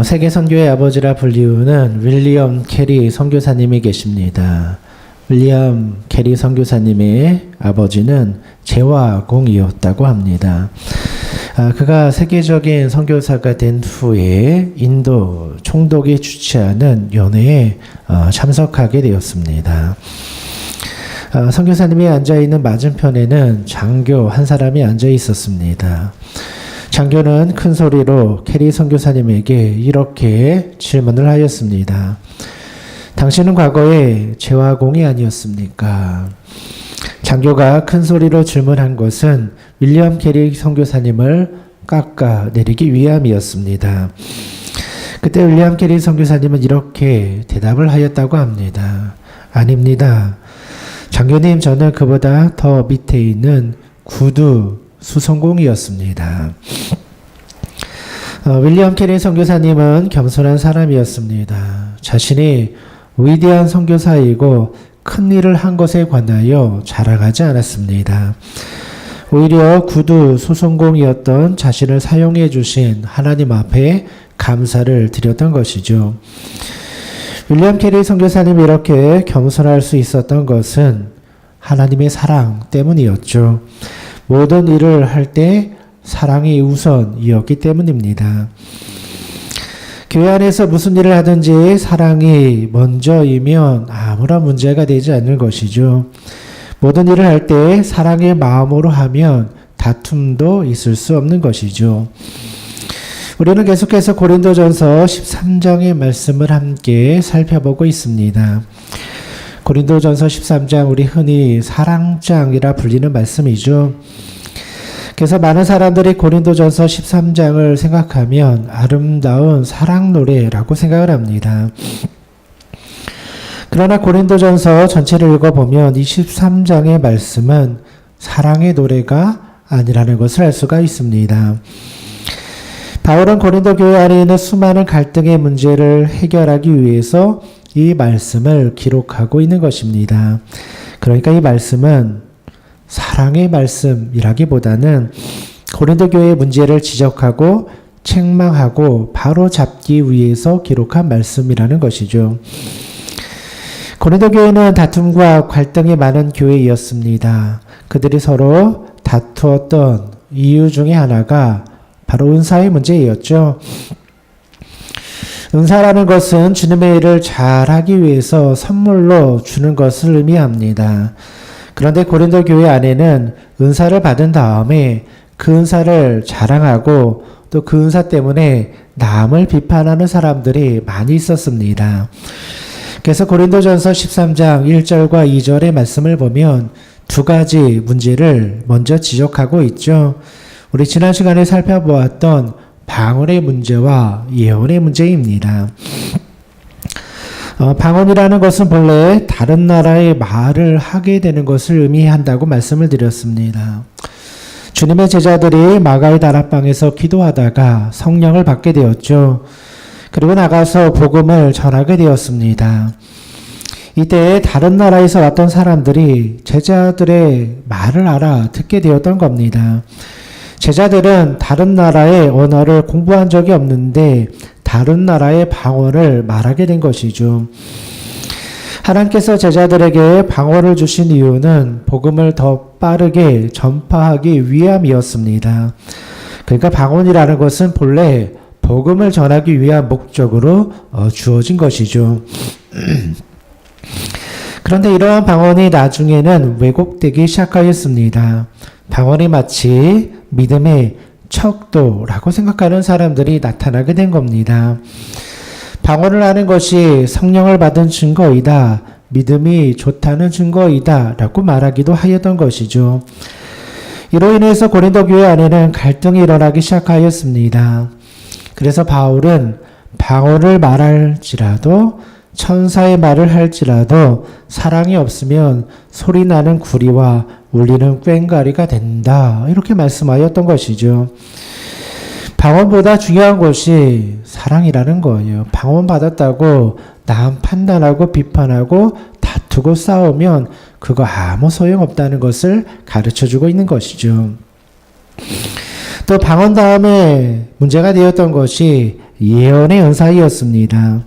세계 선교의 아버지라 불리우는 윌리엄 캐리 선교사님이 계십니다. 윌리엄 캐리 선교사님의 아버지는 재화공이었다고 합니다. 그가 세계적인 선교사가 된 후에 인도 총독이 주최하는 연회에 참석하게 되었습니다. 선교사님이 앉아있는 맞은편에는 장교 한 사람이 앉아 있었습니다. 장교는 큰 소리로 캐리 선교사님에게 이렇게 질문을 하였습니다. 당신은 과거에 재화공이 아니었습니까? 장교가 큰 소리로 질문한 것은 윌리엄 캐리 선교사님을 깎아내리기 위함이었습니다. 그때 윌리엄 캐리 선교사님은 이렇게 대답을 하였다고 합니다. 아닙니다. 장교님, 저는 그보다 더 밑에 있는 구두 수성공이었습니다. 윌리엄 캐리 선교사님은 겸손한 사람이었습니다. 자신이 위대한 선교사이고 큰 일을 한 것에 관하여 자랑하지 않았습니다. 오히려 구두 수성공이었던 자신을 사용해 주신 하나님 앞에 감사를 드렸던 것이죠. 윌리엄 캐리 선교사님이 이렇게 겸손할 수 있었던 것은 하나님의 사랑 때문이었죠. 모든 일을 할 때 사랑이 우선이었기 때문입니다. 교회 안에서 무슨 일을 하든지 사랑이 먼저이면 아무런 문제가 되지 않는 것이죠. 모든 일을 할 때 사랑의 마음으로 하면 다툼도 있을 수 없는 것이죠. 우리는 계속해서 고린도전서 13장의 말씀을 함께 살펴보고 있습니다. 고린도전서 13장, 우리 흔히 사랑장이라 불리는 말씀이죠. 그래서 많은 사람들이 고린도전서 13장을 생각하면 아름다운 사랑 노래라고 생각을 합니다. 그러나 고린도전서 전체를 읽어보면 이 13장의 말씀은 사랑의 노래가 아니라는 것을 알 수가 있습니다. 바울은 고린도 교회 안에 있는 수많은 갈등의 문제를 해결하기 위해서 이 말씀을 기록하고 있는 것입니다. 그러니까 이 말씀은 사랑의 말씀이라기보다는 고린도 교회의 문제를 지적하고 책망하고 바로 잡기 위해서 기록한 말씀이라는 것이죠. 고린도 교회는 다툼과 갈등이 많은 교회였습니다. 그들이 서로 다투었던 이유 중에 하나가 바로 은사의 문제였죠. 은사라는 것은 주님의 일을 잘하기 위해서 선물로 주는 것을 의미합니다. 그런데 고린도 교회 안에는 은사를 받은 다음에 그 은사를 자랑하고 또 그 은사 때문에 남을 비판하는 사람들이 많이 있었습니다. 그래서 고린도전서 13장 1절과 2절의 말씀을 보면 두 가지 문제를 먼저 지적하고 있죠. 우리 지난 시간에 살펴보았던 방언의 문제와 예언의 문제입니다. 방언이라는 것은 본래 다른 나라의 말을 하게 되는 것을 의미한다고 말씀을 드렸습니다. 주님의 제자들이 마가의 다락방에서 기도하다가 성령을 받게 되었죠. 그리고 나가서 복음을 전하게 되었습니다. 이때 다른 나라에서 왔던 사람들이 제자들의 말을 알아듣게 되었던 겁니다. 제자들은 다른 나라의 언어를 공부한 적이 없는데 다른 나라의 방언을 말하게 된 것이죠. 하나님께서 제자들에게 방언을 주신 이유는 복음을 더 빠르게 전파하기 위함이었습니다. 그러니까 방언이라는 것은 본래 복음을 전하기 위한 목적으로 주어진 것이죠. 그런데 이러한 방언이 나중에는 왜곡되기 시작하였습니다. 방언이 마치 믿음의 척도라고 생각하는 사람들이 나타나게 된 겁니다. 방언을 하는 것이 성령을 받은 증거이다, 믿음이 좋다는 증거이다 라고 말하기도 하였던 것이죠. 이로 인해서 고린도 교회 안에는 갈등이 일어나기 시작하였습니다. 그래서 바울은 방언을 말할지라도 천사의 말을 할지라도 사랑이 없으면 소리나는 구리와 울리는 꽹과리가 된다, 이렇게 말씀하였던 것이죠. 방언보다 중요한 것이 사랑이라는 거예요. 방언 받았다고 남 판단하고 비판하고 다투고 싸우면 그거 아무 소용없다는 것을 가르쳐주고 있는 것이죠. 또 방언 다음에 문제가 되었던 것이 예언의 은사이었습니다.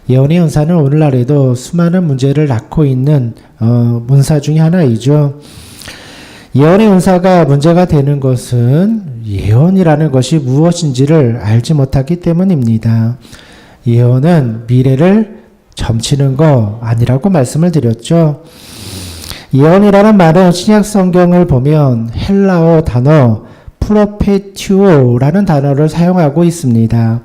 예언의 은사는 오늘날에도 수많은 문제를 낳고 있는 은사 중에 하나이죠. 예언의 은사가 문제가 되는 것은 예언이라는 것이 무엇인지를 알지 못하기 때문입니다. 예언은 미래를 점치는 거 아니라고 말씀을 드렸죠. 예언이라는 말은 신약 성경을 보면 헬라어 단어 프로페티오라는 단어를 사용하고 있습니다.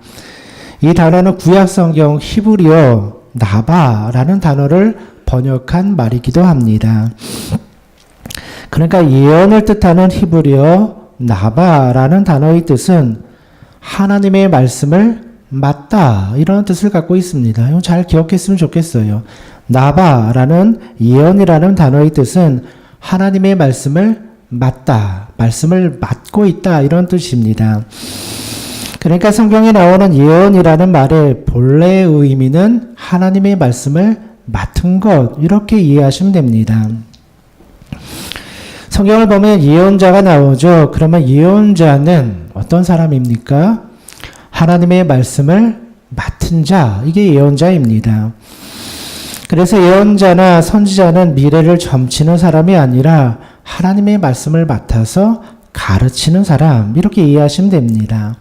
이 단어는 구약 성경 히브리어 나바라는 단어를 번역한 말이기도 합니다. 그러니까 예언을 뜻하는 히브리어 나바라는 단어의 뜻은 하나님의 말씀을 맞다 이런 뜻을 갖고 있습니다. 이건 잘 기억했으면 좋겠어요. 나바라는 예언이라는 단어의 뜻은 하나님의 말씀을 맞다, 말씀을 맞고 있다 이런 뜻입니다. 그러니까 성경에 나오는 예언이라는 말의 본래의 의미는 하나님의 말씀을 맡은 것 이렇게 이해하시면 됩니다. 성경을 보면 예언자가 나오죠. 그러면 예언자는 어떤 사람입니까? 하나님의 말씀을 맡은 자, 이게 예언자입니다. 그래서 예언자나 선지자는 미래를 점치는 사람이 아니라 하나님의 말씀을 맡아서 가르치는 사람, 이렇게 이해하시면 됩니다.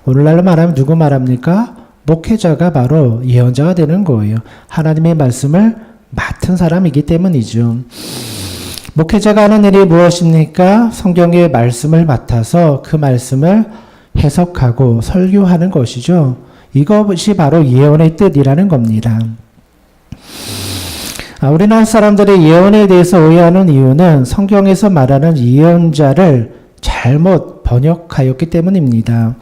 오늘날로 말하면 누구 말합니까? 목회자가 바로 예언자가 되는 거예요. 하나님의 말씀을 맡은 사람이기 때문이죠. 목회자가 하는 일이 무엇입니까? 성경의 말씀을 맡아서 그 말씀을 해석하고 설교하는 것이죠. 이것이 바로 예언의 뜻이라는 겁니다. 우리나라 사람들이 예언에 대해서 오해하는 이유는 성경에서 말하는 예언자를 잘못 번역하였기 때문입니다.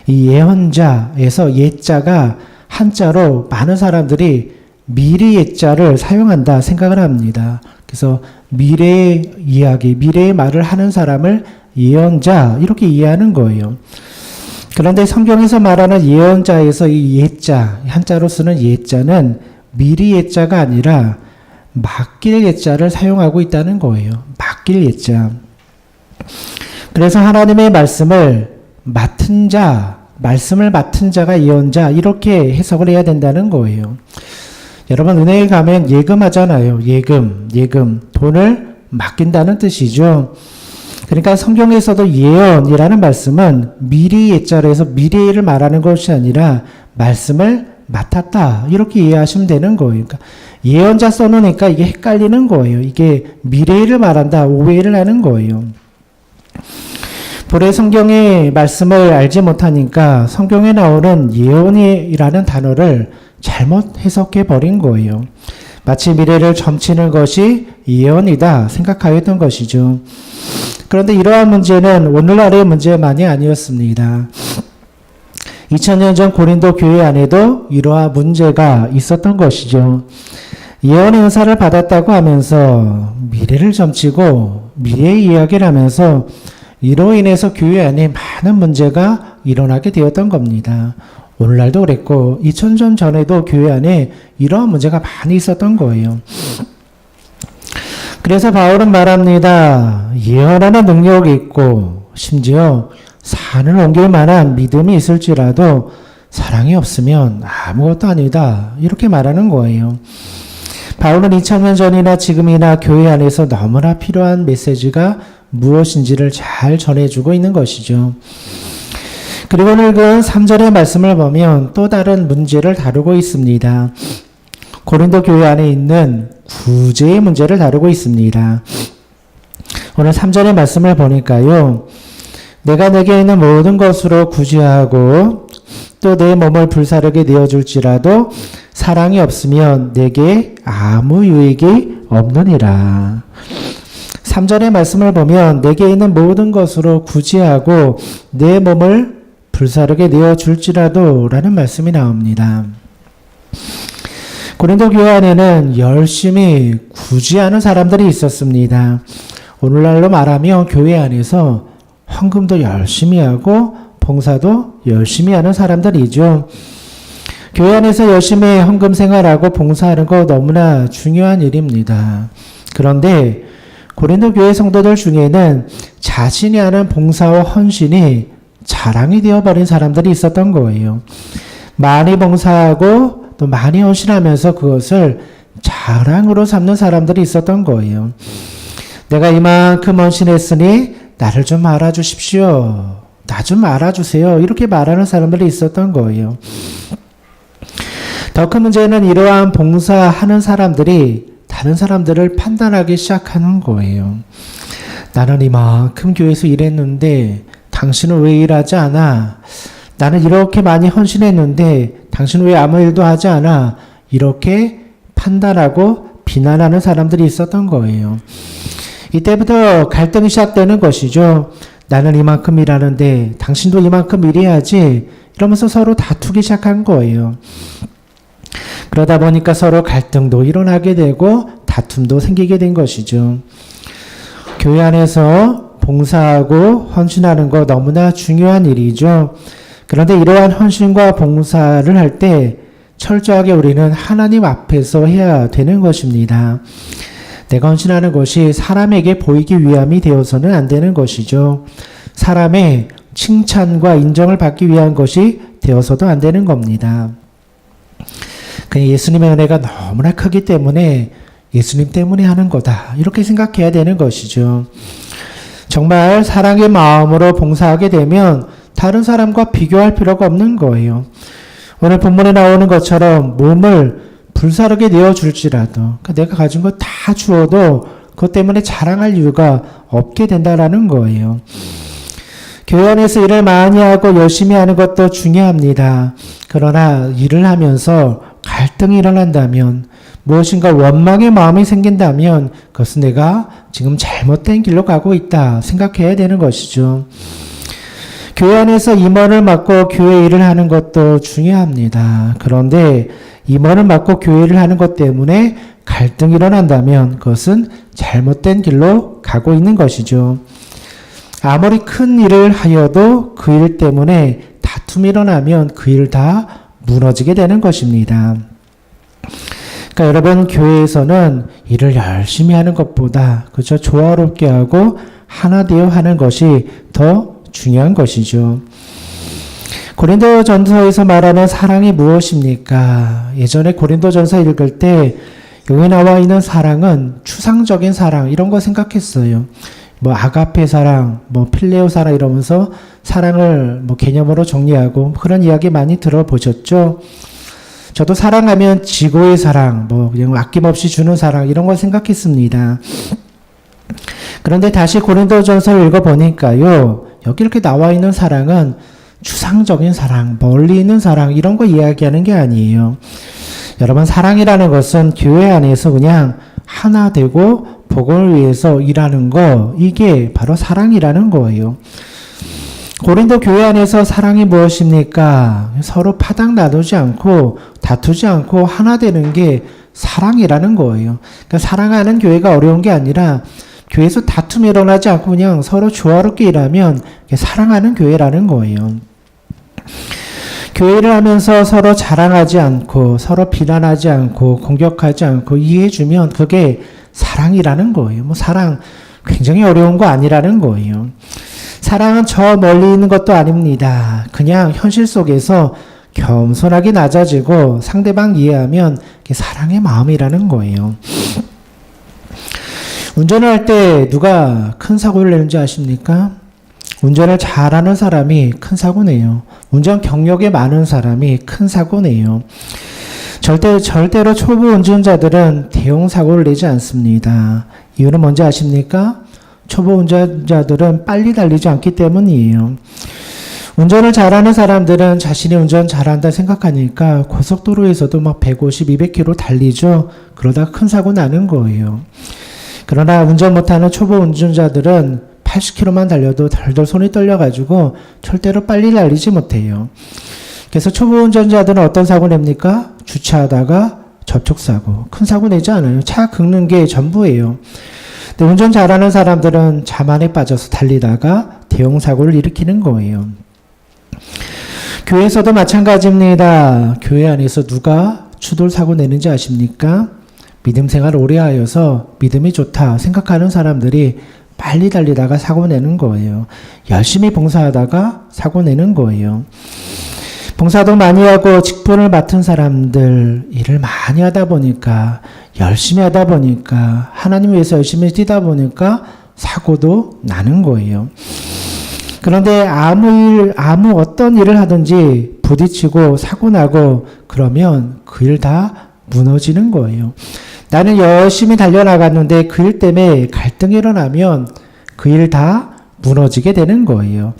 이 예언자에서 예자가 한자로 많은 사람들이 미래 예자를 사용한다 생각을 합니다. 그래서 미래의 이야기, 미래의 말을 하는 사람을 예언자 이렇게 이해하는 거예요. 그런데 성경에서 말하는 예언자에서 이 예자, 한자로 쓰는 예자는 미리 예자가 아니라 맡길 예자를 사용하고 있다는 거예요. 맡길 예자. 그래서 하나님의 말씀을 맡은 자, 말씀을 맡은 자가 예언자 이렇게 해석을 해야 된다는 거예요. 여러분 은행에 가면 예금하잖아요. 예금. 돈을 맡긴다는 뜻이죠. 그러니까 성경에서도 예언이라는 말씀은 미리 예자로 해서 미래를 말하는 것이 아니라 말씀을 맡았다 이렇게 이해하시면 되는 거예요. 그러니까 예언자 써놓으니까 이게 헷갈리는 거예요. 이게 미래를 말한다 오해를 하는 거예요. 볼에 성경의 말씀을 알지 못하니까 성경에 나오는 예언이라는 단어를 잘못 해석해 버린 거예요. 마치 미래를 점치는 것이 예언이다 생각하였던 것이죠. 그런데 이러한 문제는 오늘날의 문제만이 아니었습니다. 2000년 전 고린도 교회 안에도 이러한 문제가 있었던 것이죠. 예언의 은사를 받았다고 하면서 미래를 점치고 미래의 이야기를 하면서 이로 인해서 교회 안에 많은 문제가 일어나게 되었던 겁니다. 오늘날도 그랬고 2000년 전에도 교회 안에 이러한 문제가 많이 있었던 거예요. 그래서 바울은 말합니다. 예언하는 능력이 있고 심지어 산을 옮길 만한 믿음이 있을지라도 사랑이 없으면 아무것도 아니다. 이렇게 말하는 거예요. 바울은 2000년 전이나 지금이나 교회 안에서 너무나 필요한 메시지가 무엇인지를 잘 전해주고 있는 것이죠. 그리고 오늘 그 3절의 말씀을 보면 또 다른 문제를 다루고 있습니다. 고린도 교회 안에 있는 구제의 문제를 다루고 있습니다. 오늘 3절의 말씀을 보니까요. 내가 내게 있는 모든 것으로 구제하고 또 내 몸을 불사르게 내어줄지라도 사랑이 없으면 내게 아무 유익이 없느니라. 3절의 말씀을 보면 내게 있는 모든 것으로 구제하고 내 몸을 불사르게 내어줄지라도 라는 말씀이 나옵니다. 고린도 교회 안에는 열심히 구제하는 사람들이 있었습니다. 오늘날로 말하면 교회 안에서 헌금도 열심히 하고 봉사도 열심히 하는 사람들이죠. 교회 안에서 열심히 헌금 생활하고 봉사하는 거 너무나 중요한 일입니다. 그런데 고린도 교회 성도들 중에는 자신이 하는 봉사와 헌신이 자랑이 되어버린 사람들이 있었던 거예요. 많이 봉사하고 또 많이 헌신하면서 그것을 자랑으로 삼는 사람들이 있었던 거예요. 내가 이만큼 헌신했으니 나를 좀 알아주십시오. 나 좀 알아주세요. 이렇게 말하는 사람들이 있었던 거예요. 더 큰 문제는 이러한 봉사하는 사람들이 다른 사람들을 판단하기 시작하는 거예요. 나는 이만큼 교회에서 일했는데 당신은 왜 일하지 않아? 나는 이렇게 많이 헌신했는데 당신은 왜 아무 일도 하지 않아? 이렇게 판단하고 비난하는 사람들이 있었던 거예요. 이때부터 갈등이 시작되는 것이죠. 나는 이만큼 일하는데 당신도 이만큼 일해야지. 이러면서 서로 다투기 시작한 거예요. 그러다 보니까 서로 갈등도 일어나게 되고 다툼도 생기게 된 것이죠. 교회 안에서 봉사하고 헌신하는 거 너무나 중요한 일이죠. 그런데 이러한 헌신과 봉사를 할 때 철저하게 우리는 하나님 앞에서 해야 되는 것입니다. 내가 헌신하는 것이 사람에게 보이기 위함이 되어서는 안 되는 것이죠. 사람의 칭찬과 인정을 받기 위한 것이 되어서도 안 되는 겁니다. 그냥 예수님의 은혜가 너무나 크기 때문에 예수님 때문에 하는 거다. 이렇게 생각해야 되는 것이죠. 정말 사랑의 마음으로 봉사하게 되면 다른 사람과 비교할 필요가 없는 거예요. 오늘 본문에 나오는 것처럼 몸을 불사르게 내어줄지라도 그러니까 내가 가진 거 다 주어도 그것 때문에 자랑할 이유가 없게 된다라는 거예요. 교회 안에서 일을 많이 하고 열심히 하는 것도 중요합니다. 그러나 일을 하면서 갈등이 일어난다면 무엇인가 원망의 마음이 생긴다면 그것은 내가 지금 잘못된 길로 가고 있다 생각해야 되는 것이죠. 교회 안에서 임원을 맡고 교회 일을 하는 것도 중요합니다. 그런데 임원을 맡고 교회 일을 하는 것 때문에 갈등이 일어난다면 그것은 잘못된 길로 가고 있는 것이죠. 아무리 큰 일을 하여도 그 일 때문에 다툼이 일어나면 그 일 다 무너지게 되는 것입니다. 그러니까 여러분 교회에서는 일을 열심히 하는 것보다 그저 조화롭게 하고 하나 되어 하는 것이 더 중요한 것이죠. 고린도전서에서 말하는 사랑이 무엇입니까? 예전에 고린도전서 읽을 때 여기 나와 있는 사랑은 추상적인 사랑 이런 거 생각했어요. 뭐 아가페 사랑, 뭐 필레오 사랑 이러면서 사랑을 뭐 개념으로 정리하고 그런 이야기 많이 들어보셨죠? 저도 사랑하면 지고의 사랑, 뭐 그냥 아낌없이 주는 사랑 이런 걸 생각했습니다. 그런데 다시 고린도전서를 읽어보니까요. 여기 이렇게 나와 있는 사랑은 추상적인 사랑, 멀리 있는 사랑 이런 거 이야기하는 게 아니에요. 여러분 사랑이라는 것은 교회 안에서 그냥 하나 되고 복음을 위해서 일하는 거 이게 바로 사랑이라는 거예요. 고린도 교회 안에서 사랑이 무엇입니까? 서로 파당 나누지 않고 다투지 않고 하나 되는 게 사랑이라는 거예요. 그러니까 사랑하는 교회가 어려운 게 아니라 교회에서 다툼이 일어나지 않고 그냥 서로 조화롭게 일하면 사랑하는 교회라는 거예요. 교회를 하면서 서로 자랑하지 않고 서로 비난하지 않고 공격하지 않고 이해해주면 그게 사랑이라는 거예요. 뭐 사랑 굉장히 어려운 거 아니라는 거예요. 사랑은 저 멀리 있는 것도 아닙니다. 그냥 현실 속에서 겸손하게 낮아지고 상대방 이해하면 그게 사랑의 마음이라는 거예요. 운전을 할 때 누가 큰 사고를 내는지 아십니까? 운전을 잘하는 사람이 큰 사고 내요. 운전 경력이 많은 사람이 큰 사고 내요. 절대로 초보 운전자들은 대형 사고를 내지 않습니다. 이유는 뭔지 아십니까? 초보 운전자들은 빨리 달리지 않기 때문이에요. 운전을 잘하는 사람들은 자신이 운전 잘한다 생각하니까 고속도로에서도 막 150, 200km 달리죠. 그러다 큰 사고 나는 거예요. 그러나 운전 못하는 초보 운전자들은 80km만 달려도 덜덜 손이 떨려가지고 절대로 빨리 달리지 못해요. 그래서 초보 운전자들은 어떤 사고 냅니까? 주차하다가 접촉사고, 큰 사고 내지 않아요. 차 긁는 게 전부예요. 근데 운전 잘하는 사람들은 자만에 빠져서 달리다가 대형 사고를 일으키는 거예요. 교회에서도 마찬가지입니다. 교회 안에서 누가 추돌 사고 내는지 아십니까? 믿음 생활을 오래 하여서 믿음이 좋다 생각하는 사람들이 빨리 달리다가 사고 내는 거예요. 열심히 봉사하다가 사고 내는 거예요. 봉사도 많이 하고 직분을 맡은 사람들 일을 많이 하다 보니까 열심히 하다 보니까 하나님 위해서 열심히 뛰다 보니까 사고도 나는 거예요. 그런데 아무 어떤 일을 하든지 부딪히고 사고 나고 그러면 그 일 다 무너지는 거예요. 나는 열심히 달려나갔는데 그 일 때문에 갈등이 일어나면 그 일 다 무너지게 되는 거예요.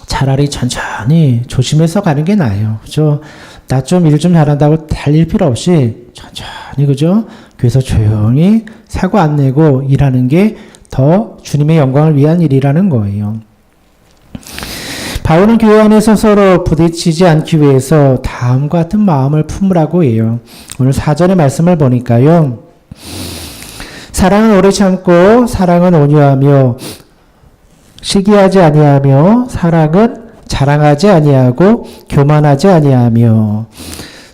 차라리 천천히 조심해서 가는 게 나아요. 그죠? 나 좀 일 좀 잘한다고 달릴 필요 없이 천천히, 그죠? 그래서 조용히 사고 안 내고 일하는 게 더 주님의 영광을 위한 일이라는 거예요. 바울은 교회 안에서 서로 부딪히지 않기 위해서 다음과 같은 마음을 품으라고 해요. 오늘 4절의 말씀을 보니까요. 사랑은 오래 참고 사랑은 온유하며 시기하지 아니하며 사랑은 자랑하지 아니하고 교만하지 아니하며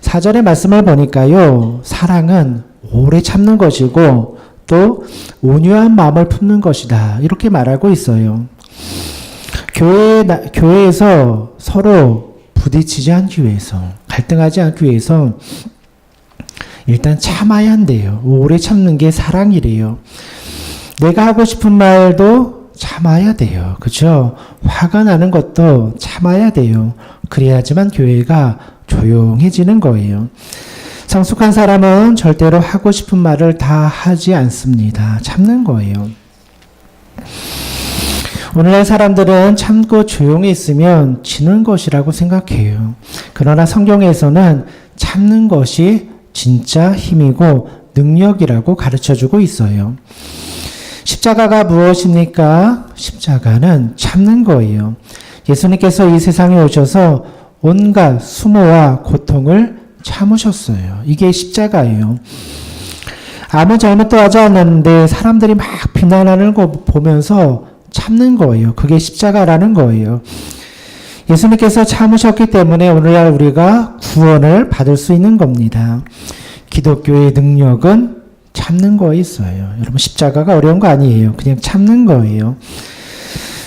4절의 말씀을 보니까요. 사랑은 오래 참는 것이고 또 온유한 마음을 품는 것이다. 이렇게 말하고 있어요. 교회에서 서로 부딪히지 않기 위해서, 갈등하지 않기 위해서 일단 참아야 한대요. 오래 참는 게 사랑이래요. 내가 하고 싶은 말도 참아야 돼요. 그죠? 화가 나는 것도 참아야 돼요. 그래야지만 교회가 조용해지는 거예요. 성숙한 사람은 절대로 하고 싶은 말을 다 하지 않습니다. 참는 거예요. 오늘날 사람들은 참고 조용히 있으면 지는 것이라고 생각해요. 그러나 성경에서는 참는 것이 진짜 힘이고 능력이라고 가르쳐주고 있어요. 십자가가 무엇입니까? 십자가는 참는 거예요. 예수님께서 이 세상에 오셔서 온갖 수모와 고통을 참으셨어요. 이게 십자가예요. 아무 잘못도 하지 않았는데 사람들이 막 비난하는 거 보면서 참는 거예요. 그게 십자가라는 거예요. 예수님께서 참으셨기 때문에 오늘날 우리가 구원을 받을 수 있는 겁니다. 기독교의 능력은 참는 거에 있어요. 여러분 십자가가 어려운 거 아니에요. 그냥 참는 거예요.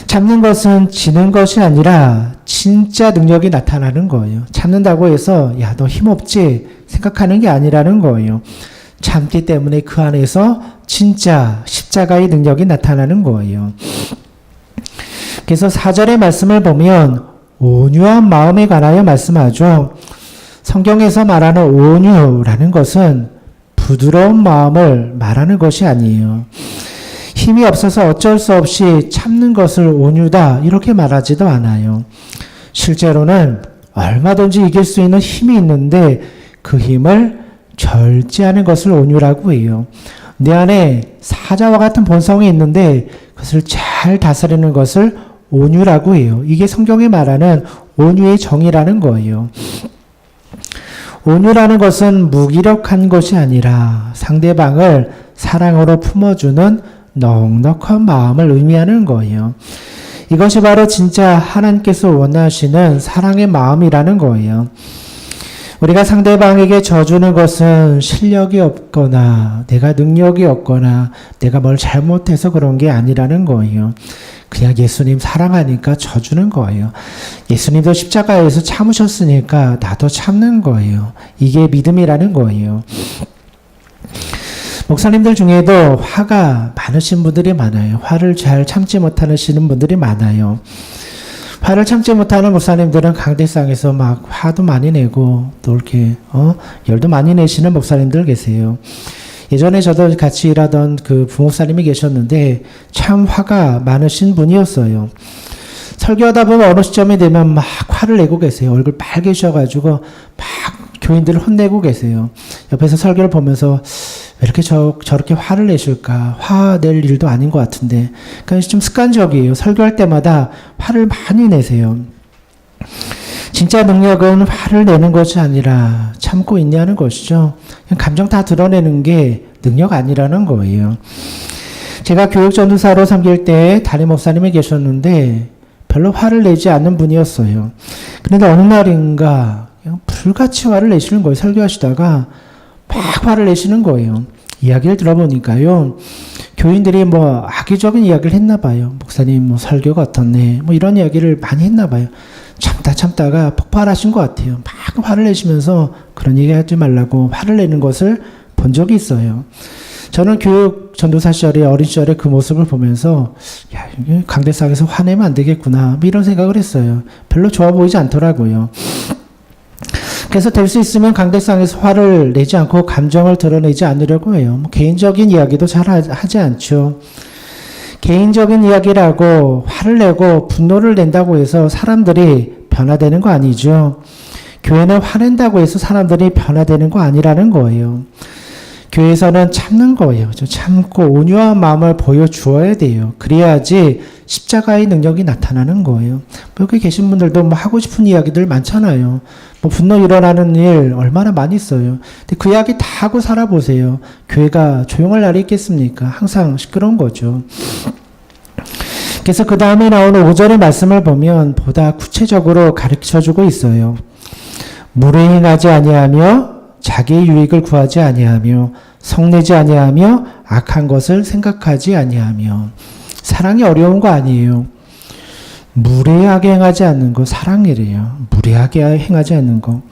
참는 것은 지는 것이 아니라 진짜 능력이 나타나는 거예요. 참는다고 해서 야, 너 힘없지? 생각하는 게 아니라는 거예요. 참기 때문에 그 안에서 진짜 십자가의 능력이 나타나는 거예요. 그래서 4절의 말씀을 보면 온유한 마음에 관하여 말씀하죠. 성경에서 말하는 온유라는 것은 부드러운 마음을 말하는 것이 아니에요. 힘이 없어서 어쩔 수 없이 참는 것을 온유다 이렇게 말하지도 않아요. 실제로는 얼마든지 이길 수 있는 힘이 있는데 그 힘을 절제하는 것을 온유라고 해요. 내 안에 사자와 같은 본성이 있는데 그것을 잘 다스리는 것을 온유라고 해요. 이게 성경이 말하는 온유의 정의라는 거예요. 온유라는 것은 무기력한 것이 아니라 상대방을 사랑으로 품어주는 넉넉한 마음을 의미하는 거예요. 이것이 바로 진짜 하나님께서 원하시는 사랑의 마음이라는 거예요. 우리가 상대방에게 져주는 것은 실력이 없거나 내가 능력이 없거나 내가 뭘 잘못해서 그런 게 아니라는 거예요. 그냥 예수님 사랑하니까 져주는 거예요. 예수님도 십자가에서 참으셨으니까 나도 참는 거예요. 이게 믿음이라는 거예요. 목사님들 중에도 화가 많으신 분들이 많아요. 화를 잘 참지 못하시는 분들이 많아요. 화를 참지 못하는 목사님들은 강대상에서 막 화도 많이 내고 또 이렇게 열도 많이 내시는 목사님들 계세요. 예전에 저도 같이 일하던 그 부목사님이 계셨는데 참 화가 많으신 분이었어요. 설교하다 보면 어느 시점이 되면 막 화를 내고 계세요. 얼굴 빨개셔가지고 막 교인들을 혼내고 계세요. 옆에서 설교를 보면서 왜 이렇게 저렇게 화를 내실까? 화낼 일도 아닌 것 같은데. 그러니까 좀 습관적이에요. 설교할 때마다 화를 많이 내세요. 진짜 능력은 화를 내는 것이 아니라 참고 있냐는 것이죠. 그냥 감정 다 드러내는 게 능력 아니라는 거예요. 제가 교육전도사로 섬길 때 담임 목사님이 계셨는데 별로 화를 내지 않는 분이었어요. 그런데 어느 날인가 그냥 불같이 화를 내시는 거예요. 설교하시다가 막 화를 내시는 거예요. 이야기를 들어보니까요. 교인들이 뭐 악의적인 이야기를 했나 봐요. 목사님 뭐 설교가 어떻네. 뭐 이런 이야기를 많이 했나 봐요. 참다가 폭발하신 것 같아요. 막 화를 내시면서 그런 얘기 하지 말라고 화를 내는 것을 본 적이 있어요. 저는 교육 전도사 시절에 어린 시절에 그 모습을 보면서 야, 강대상에서 화내면 안 되겠구나 뭐 이런 생각을 했어요. 별로 좋아 보이지 않더라고요. 그래서 될 수 있으면 강대상에서 화를 내지 않고 감정을 드러내지 않으려고 해요. 뭐 개인적인 이야기도 잘 하지 않죠. 개인적인 이야기라고 화를 내고 분노를 낸다고 해서 사람들이 변화되는 거 아니죠. 교회는 화낸다고 해서 사람들이 변화되는 거 아니라는 거예요. 교회에서는 참는 거예요. 참고 온유한 마음을 보여주어야 돼요. 그래야지 십자가의 능력이 나타나는 거예요. 여기 계신 분들도 뭐 하고 싶은 이야기들 많잖아요. 뭐 분노 일어나는 일 얼마나 많이 있어요. 근데 그 이야기 다 하고 살아보세요. 교회가 조용할 날이 있겠습니까? 항상 시끄러운 거죠. 그래서 그 다음에 나오는 5절의 말씀을 보면 보다 구체적으로 가르쳐주고 있어요. 무례행하지 아니하며 자기의 유익을 구하지 아니하며 성내지 아니하며 악한 것을 생각하지 아니하며. 사랑이 어려운 거 아니에요. 무례하게 행하지 않는 거 사랑이래요. 무례하게 행하지 않는 거.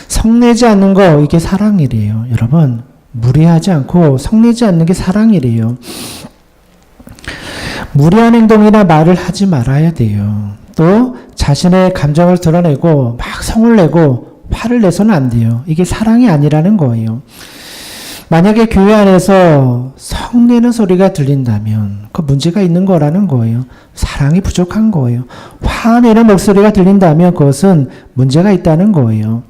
성내지 않는 거 이게 사랑이래요. 여러분 무례하지 않고 성내지 않는 게 사랑이래요. 무례한 행동이나 말을 하지 말아야 돼요. 또 자신의 감정을 드러내고 막 성을 내고 화를 내서는 안 돼요. 이게 사랑이 아니라는 거예요. 만약에 교회 안에서 성내는 소리가 들린다면 그 문제가 있는 거라는 거예요. 사랑이 부족한 거예요. 화내는 목소리가 들린다면 그것은 문제가 있다는 거예요.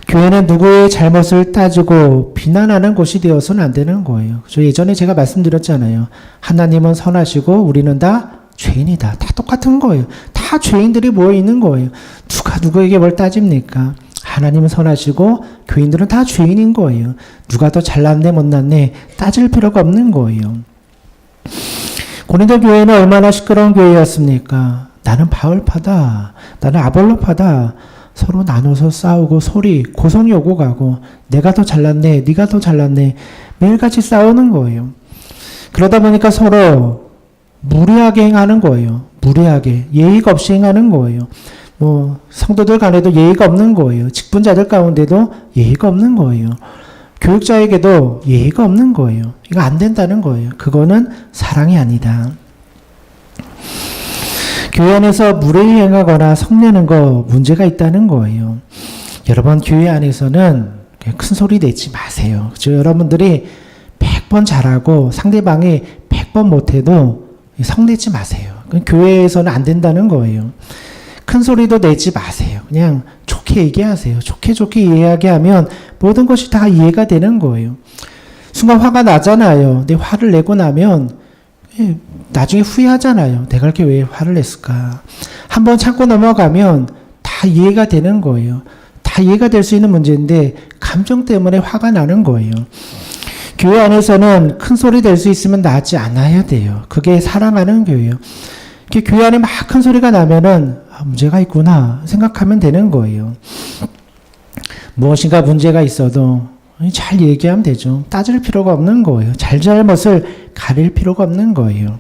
교회는 누구의 잘못을 따지고 비난하는 곳이 되어서는 안 되는 거예요. 예전에 제가 말씀드렸잖아요. 하나님은 선하시고 우리는 다 죄인이다. 다 똑같은 거예요. 다 죄인들이 모여 있는 거예요. 누가 누구에게 뭘 따집니까? 하나님은 선하시고 교인들은 다 죄인인 거예요. 누가 더 잘났네 못났네 따질 필요가 없는 거예요. 고린도 교회는 얼마나 시끄러운 교회였습니까? 나는 바울파다. 나는 아볼로파다. 서로 나눠서 싸우고 소리 고성이 오고 가고 내가 더 잘났네 네가 더 잘났네 매일같이 싸우는 거예요. 그러다 보니까 서로 무례하게 행하는 거예요. 무례하게 예의가 없이 행하는 거예요. 뭐 성도들 간에도 예의가 없는 거예요. 직분자들 가운데도 예의가 없는 거예요. 교육자에게도 예의가 없는 거예요. 이거 안 된다는 거예요. 그거는 사랑이 아니다. 교회 안에서 무례히 행하거나 성내는 거 문제가 있다는 거예요. 여러분 교회 안에서는 큰 소리 내지 마세요. 여러분들이 100번 잘하고 상대방이 100번 못해도 성내지 마세요. 교회에서는 안 된다는 거예요. 큰 소리도 내지 마세요. 그냥 좋게 얘기하세요. 좋게 이야기하면 모든 것이 다 이해가 되는 거예요. 순간 화가 나잖아요. 근데 화를 내고 나면 나중에 후회하잖아요. 내가 이렇게 왜 화를 냈을까? 한번 참고 넘어가면 다 이해가 되는 거예요. 다 이해가 될 수 있는 문제인데 감정 때문에 화가 나는 거예요. 교회 안에서는 큰 소리 낼 수 있으면 나지 않아야 돼요. 그게 사랑하는 교회예요. 교회 안에 막 큰 소리가 나면은 문제가 있구나 생각하면 되는 거예요. 무엇인가 문제가 있어도 잘 얘기하면 되죠. 따질 필요가 없는 거예요. 잘못을 가릴 필요가 없는 거예요.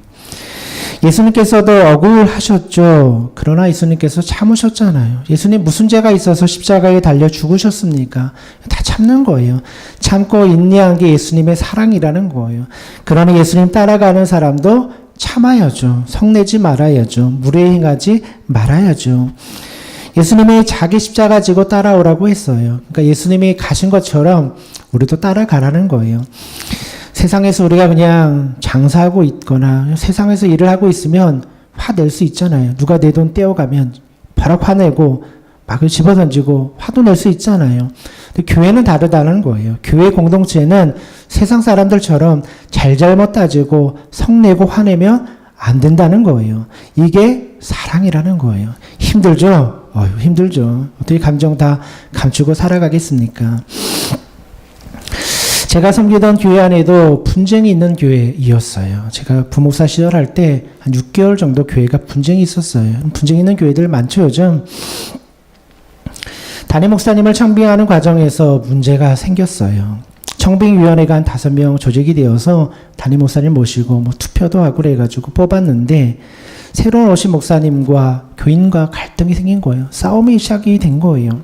예수님께서도 억울하셨죠. 그러나 예수님께서 참으셨잖아요. 예수님 무슨 죄가 있어서 십자가에 달려 죽으셨습니까? 다 참는 거예요. 참고 인내한 게 예수님의 사랑이라는 거예요. 그러나 예수님 따라가는 사람도 참아야죠. 성내지 말아야죠. 무례히 행하지 말아야죠. 예수님이 자기 십자가 지고 따라오라고 했어요. 그러니까 예수님이 가신 것처럼 우리도 따라가라는 거예요. 세상에서 우리가 그냥 장사하고 있거나 세상에서 일을 하고 있으면 화낼 수 있잖아요. 누가 내 돈 떼어가면 바로 화내고 막 집어던지고 화도 낼 수 있잖아요. 근데 교회는 다르다는 거예요. 교회 공동체는 세상 사람들처럼 잘못 따지고 성내고 화내면 안 된다는 거예요. 이게 사랑이라는 거예요. 힘들죠? 힘들죠. 어떻게 감정 다 감추고 살아가겠습니까? 제가 섬기던 교회 안에도 분쟁이 있는 교회이었어요. 제가 부목사 시절 할 때 한 6개월 정도 교회가 분쟁이 있었어요. 분쟁 있는 교회들 많죠, 요즘? 담임 목사님을 청빙하는 과정에서 문제가 생겼어요. 청빙위원회가 한 5명 조직이 되어서 담임 목사님 모시고 뭐 투표도 하고 그래가지고 뽑았는데 새로 오신 목사님과 교인과 갈등이 생긴 거예요. 싸움이 시작이 된 거예요.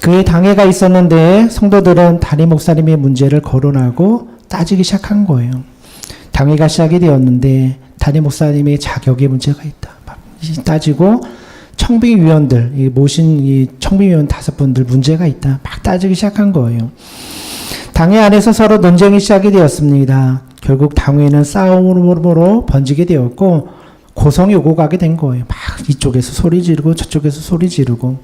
그에 당회가 있었는데 성도들은 담임 목사님의 문제를 거론하고 따지기 시작한 거예요. 당회가 시작이 되었는데 담임 목사님의 자격에 문제가 있다. 막 따지고 청빙위원들, 모신 이 청빙위원 5분들 문제가 있다. 막 따지기 시작한 거예요. 당회 안에서 서로 논쟁이 시작이 되었습니다. 결국 당회는 싸움으로 번지게 되었고 고성이 오고 가게 된 거예요. 막 이쪽에서 소리 지르고 저쪽에서 소리 지르고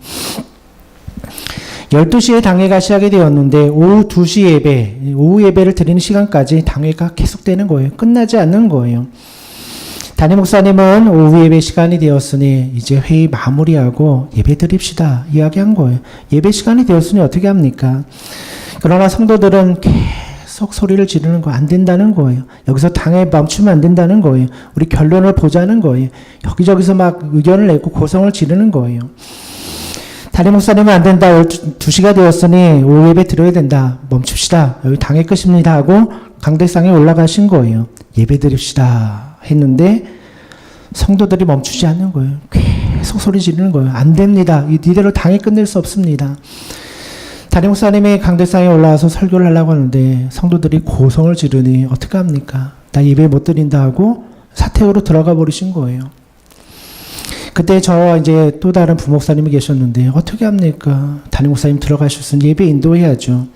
12시에 당회가 시작이 되었는데 오후 2시 예배, 오후 예배를 드리는 시간까지 당회가 계속되는 거예요. 끝나지 않는 거예요. 담임 목사님은 오후 예배 시간이 되었으니 이제 회의 마무리하고 예배 드립시다 이야기한 거예요. 예배 시간이 되었으니 어떻게 합니까? 그러나 성도들은 계속 소리를 지르는 거 안 된다는 거예요. 여기서 당회 멈추면 안 된다는 거예요. 우리 결론을 보자는 거예요. 여기저기서 막 의견을 내고 고성을 지르는 거예요. 담임 목사님은 안 된다. 2시가 되었으니 오후 예배 드려야 된다. 멈춥시다. 여기 당회 끝입니다 하고 강대상에 올라가신 거예요. 예배 드립시다 했는데 성도들이 멈추지 않는 거예요. 계속 소리 지르는 거예요. 안 됩니다. 이대로 당회 끝낼 수 없습니다. 담임 목사님이 강대상에 올라와서 설교를 하려고 하는데 성도들이 고성을 지르니 어떻게 합니까? 나 예배 못 드린다 하고 사택으로 들어가 버리신 거예요. 그때 저 이제 또 다른 부목사님이 계셨는데 어떻게 합니까? 담임 목사님 들어가셨으니 예배 인도해야죠.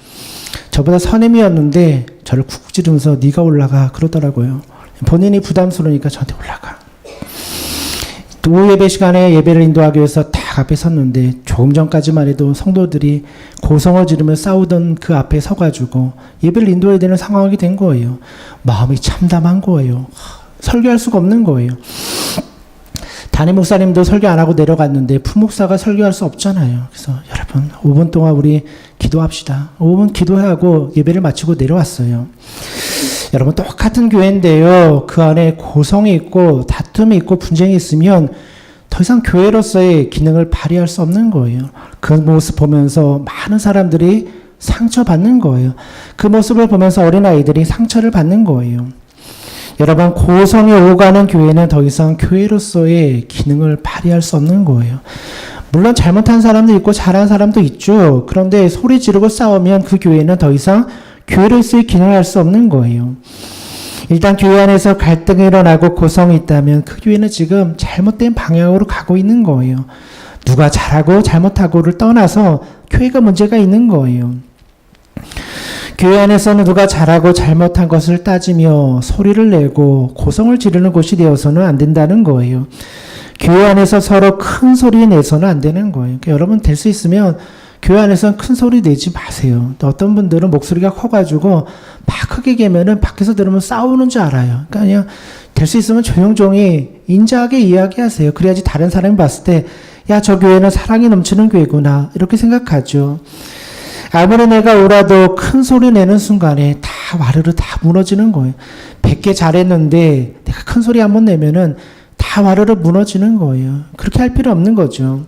저보다 선임이었는데 저를 쿡 찌르면서 네가 올라가 그러더라고요. 본인이 부담스러우니까 저한테 올라가. 오후 예배 시간에 예배를 인도하기 위해서 딱 앞에 섰는데 조금 전까지만 해도 성도들이 고성을 지르며 싸우던 그 앞에 서가지고 예배를 인도해야 되는 상황이 된 거예요. 마음이 참담한 거예요. 설교할 수가 없는 거예요. 담임 목사님도 설교 안 하고 내려갔는데 부목사가 설교할 수 없잖아요. 그래서 여러분 5분 동안 우리 기도합시다. 5분 기도하고 예배를 마치고 내려왔어요. 여러분 똑같은 교회인데요. 그 안에 고성이 있고 다툼이 있고 분쟁이 있으면 더 이상 교회로서의 기능을 발휘할 수 없는 거예요. 그 모습 보면서 많은 사람들이 상처받는 거예요. 그 모습을 보면서 어린아이들이 상처를 받는 거예요. 여러분 고성이 오가는 교회는 더 이상 교회로서의 기능을 발휘할 수 없는 거예요. 물론 잘못한 사람도 있고 잘한 사람도 있죠. 그런데 소리 지르고 싸우면 그 교회는 더 이상 교회로서의 기능을 할 수 없는 거예요. 일단 교회 안에서 갈등이 일어나고 고성이 있다면 그 교회는 지금 잘못된 방향으로 가고 있는 거예요. 누가 잘하고 잘못하고를 떠나서 교회가 문제가 있는 거예요. 교회 안에서는 누가 잘하고 잘못한 것을 따지며 소리를 내고 고성을 지르는 곳이 되어서는 안 된다는 거예요. 교회 안에서 서로 큰 소리 내서는 안 되는 거예요. 그러니까 여러분 될 수 있으면 교회 안에서는 큰 소리 내지 마세요. 또 어떤 분들은 목소리가 커가지고 막 크게 개면은 밖에서 들으면 싸우는 줄 알아요. 그러니까 그냥 될 수 있으면 조용조용히 인자하게 이야기하세요. 그래야지 다른 사람이 봤을 때 야, 저 교회는 사랑이 넘치는 교회구나 이렇게 생각하죠. 아무리 내가 울어도 큰 소리 내는 순간에 다 와르르 다 무너지는 거예요. 100개 잘했는데 내가 큰 소리 한번 내면은 다 와르르 무너지는 거예요. 그렇게 할 필요 없는 거죠.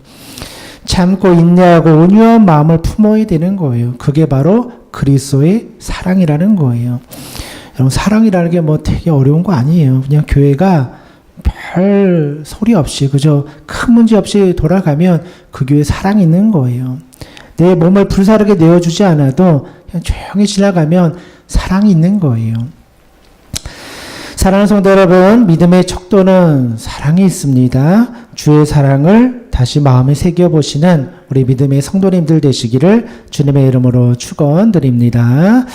참고 인내하고 온유한 마음을 품어야 되는 거예요. 그게 바로 그리스도의 사랑이라는 거예요. 여러분 사랑이라는 게 뭐 되게 어려운 거 아니에요. 그냥 교회가 별 소리 없이 그저 큰 문제 없이 돌아가면 그 교회에 사랑이 있는 거예요. 내 몸을 불사르게 내어주지 않아도 그냥 조용히 지나가면 사랑이 있는 거예요. 사랑하는 성도 여러분, 믿음의 척도는 사랑이 있습니다. 주의 사랑을 다시 마음에 새겨보시는 우리 믿음의 성도님들 되시기를 주님의 이름으로 축원드립니다.